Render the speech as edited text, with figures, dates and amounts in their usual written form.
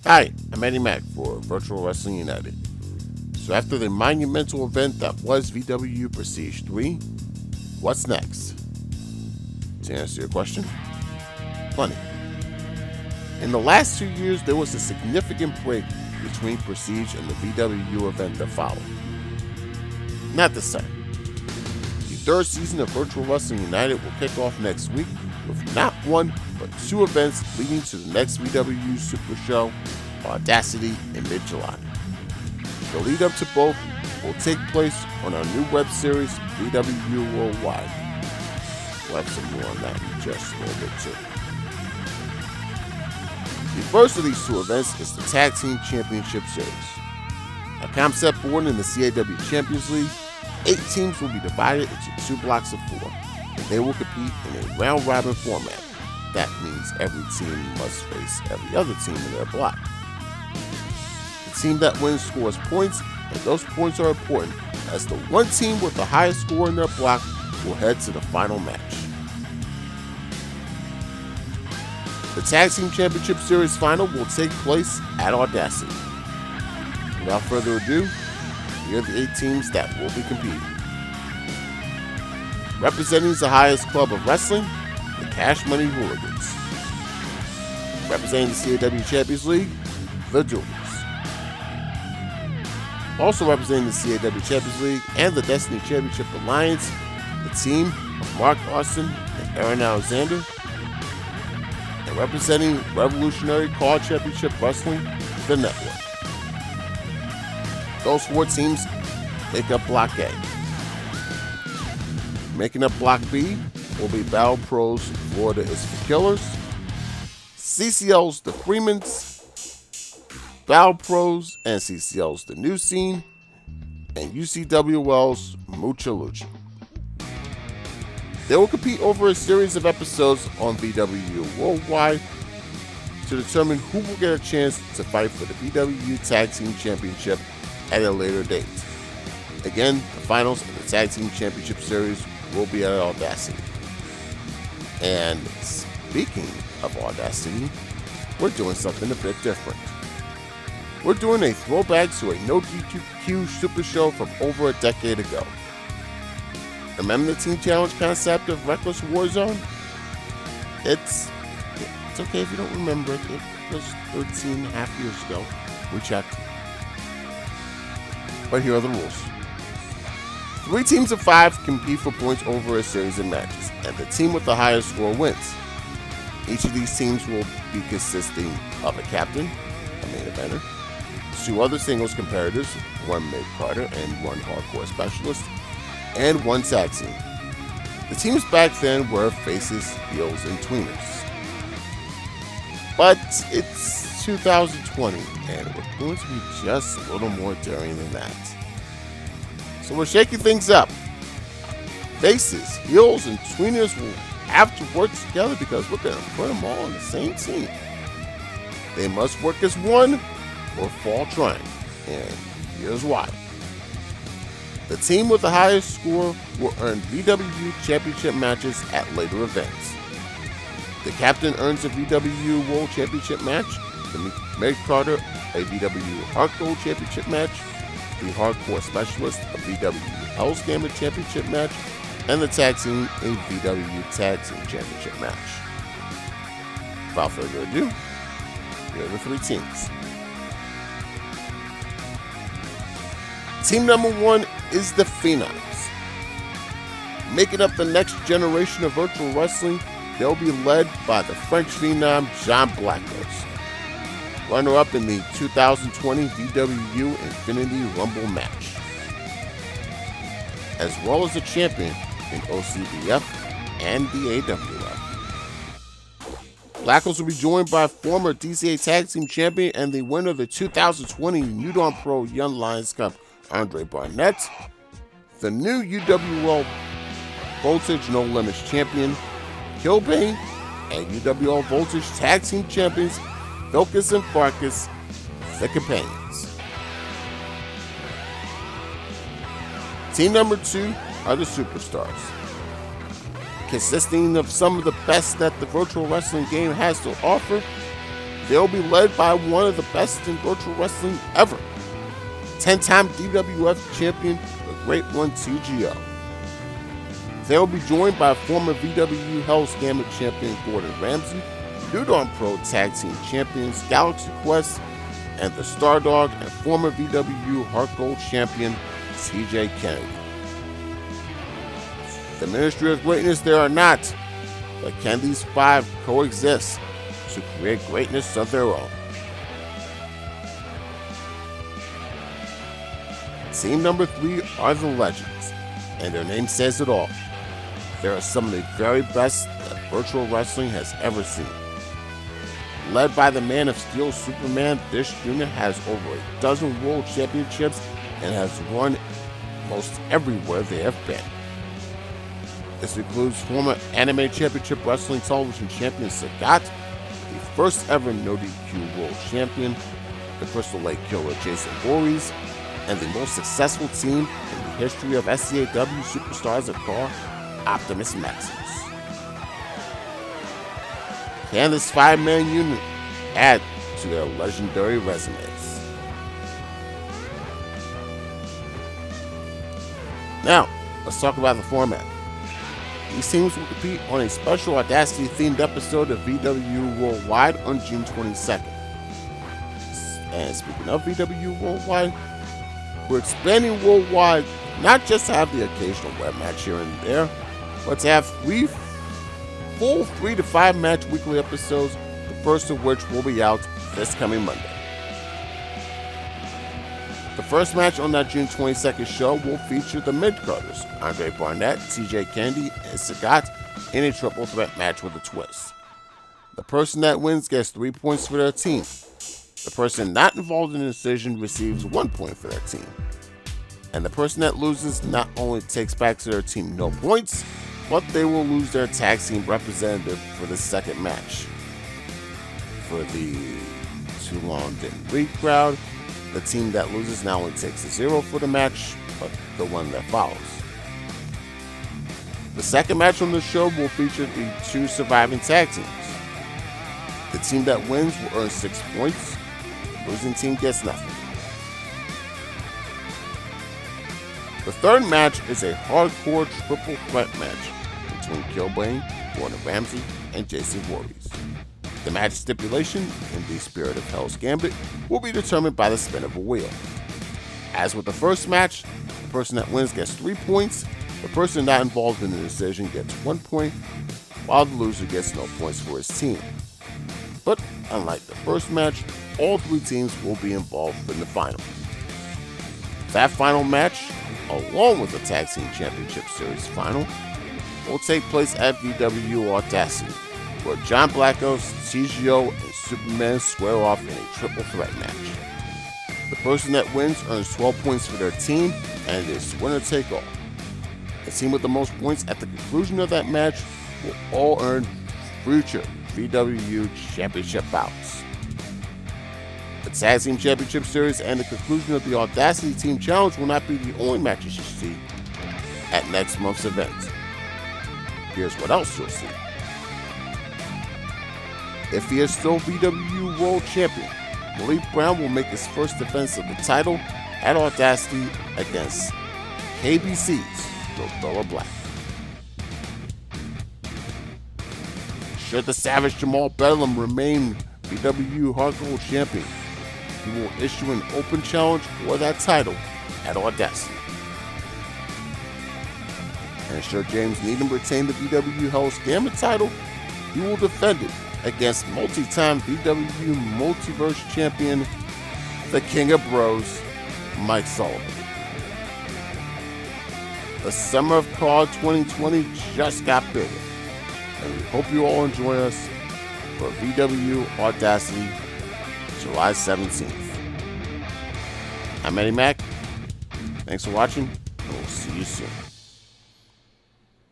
Hi, I'm Eddie Mack for Virtual Wrestling United. So after the monumental event that was VWU Prestige 3, what's next? To answer your question, plenty. In the last 2 years, there was a significant break between Prestige and the VWU event that followed. Not this time. The third season of Virtual Wrestling United will kick off next week with not one, but 2 events leading to the next VWU Super Show, Audacity, in mid-July. The lead up to both will take place on our new web series, VWU Worldwide. We'll have some more on that in just a little bit too. The first of these 2 events is the Tag Team Championship Series. A concept born in the CAW Champions League, 8 teams will be divided into 2 blocks of 4. They will compete in a round-robin format. That means every team must face every other team in their block. The team that wins scores points, and those points are important, as the one team with the highest score in their block will head to the final match. The Tag Team Championship Series final will take place at Audacity. Without further ado, here are the 8 teams that will be competing. Representing the highest club of wrestling, the Cash Money Hooligans. Representing the CAW Champions League, the Duels. Also representing the CAW Champions League and the Destiny Championship Alliance, the team of Mark Austin and Aaron Alexander. And representing Revolutionary Card Championship Wrestling, the Network. Those 4 teams make up Block A. Making up Block B will be Battle Pros, Florida is for Killers, CCL's The Freemans, Battle Pros and CCL's The New Scene, and UCWL's Mucha Lucha. They will compete over a series of episodes on VWU Worldwide to determine who will get a chance to fight for the VWU Tag Team Championship at a later date. Again, the finals of the Tag Team Championship Series will be at Audacity. And speaking of Audacity, we're doing something a bit different. We're doing a throwback to a no DQ Super Show from over a decade ago. Remember the Team Challenge concept of Reckless Warzone? It's okay if you don't remember it. It was 13 and a half years ago. We checked. But here are the rules. 3 teams of 5 compete for points over a series of matches, and the team with the highest score wins. Each of these teams will be consisting of a captain, a main eventer, 2 other singles competitors, 1 mid-carder and 1 hardcore specialist, and 1 tag team. The teams back then were faces, heels, and tweeners. But it's 2020, and we're going to be just a little more daring than that. So we're shaking things up. Faces, heels, and tweeners will have to work together because we're going to put them all on the same team. They must work as one or fall trying, and here's why. The team with the highest score will earn VWU Championship matches at later events. The captain earns a VWU World Championship match, the mid-carder a VWU Heart Gold Championship match, the Hardcore Specialist a VWU Hell's Gambit Championship match, and the tag team a VWU Tag Team Championship match. Without further ado, here are the 3 teams. Team number 1 is the Phenoms. Making up the next generation of virtual wrestling, they'll be led by the French Phenom John Blackhurst, runner-up in the 2020 VWU Infinity Rumble match, as well as a champion in OCBF and the AWF. Blackhurst will be joined by former DCA Tag Team Champion and the winner of the 2020 New Dawn Pro Young Lions Cup, Andre Barnett, the new UWL Voltage No Limits Champion, Kilbane, and UWL Voltage Tag Team Champions, Vilcus and Farkas, the Companions. Team number 2 are the Superstars. Consisting of some of the best that the virtual wrestling game has to offer, They'll be led by one of the best in virtual wrestling ever, 10-time WWF champion, the Great One TGO. They will be joined by former VWU Hell's Gambit champion Gordon Ramsay, New Dawn Pro Tag Team champions Galaxy Quest, and the Stardog and former VWU Heart Gold champion TJ Kennedy. The Ministry of Greatness there are not, but can these 5 coexist to create greatness of their own? Team number 3 are the Legends, and their name says it all. They are some of the very best that virtual wrestling has ever seen. Led by the Man of Steel, Superman, this unit has over a dozen world championships and has won most everywhere they have been. This includes former Anime Championship Wrestling Television Champion Sagat, the first ever No DQ World Champion, the Crystal Lake Killer Jason Voorhees, and the most successful team in the history of SCAW Superstars of Car, Optimus Maximus. Can this 5-man unit add to their legendary resumes? Now, let's talk about the format. These teams will compete on a special Audacity-themed episode of VWU Worldwide on June 22nd. And speaking of VWU Worldwide, we're expanding worldwide not just to have the occasional web match here and there, but to have 3 full 3 to 5 match weekly episodes, the first of which will be out this coming Monday. The first match on that June 22nd show will feature the mid-carders, Andre Barnett, TJ Kennedy, and Sagat, in a triple threat match with a twist. The person that wins gets 3 points for their team. The person not involved in the decision receives 1 point for their team. And the person that loses not only takes back to their team no points, but they will lose their tag team representative for the second match. For the Too Long Didn't Read crowd, the team that loses not only takes a 0 for the match, but the one that follows. The second match on the show will feature the 2 surviving tag teams. The team that wins will earn 6 points. The losing team gets nothing. The third match is a hardcore triple threat match between Killbane, Gordon Ramsay, and Jason Voorhees. The match stipulation, in the spirit of Hell's Gambit, will be determined by the spin of a wheel. As with the first match, the person that wins gets 3 points, the person not involved in the decision gets 1 point, while the loser gets no points for his team. But unlike the first match, all 3 teams will be involved in the final. That final match, along with the Tag Team Championship Series final, will take place at VWU Audacity, where John Blacko's TGO and Superman square off in a triple threat match. The person that wins earns 12 points for their team, and it is winner take all. The team with the most points at the conclusion of that match will all earn future VWU Championship bouts. The Tag Team Championship Series and the conclusion of the Audacity Team Challenge will not be the only matches you see at next month's event. Here's what else you'll see. If he is still VWU World Champion, Malik Brown will make his first defense of the title at Audacity against KBC's Gorilla Black. Should the Savage Jamal Bedlam remain VWU Heart Gold Champion, he will issue an open challenge for that title at Audacity. And should James Needham retain the VWU Hell's Gambit title, he will defend it against multi-time VWU Multiverse Champion, the King of Bros, Mike Sullivan. The Summer of Card 2020 just got bigger, and we hope you all enjoy us for VWU Audacity, July 17th. I'm Eddie Mack. Thanks for watching, and we'll see you soon.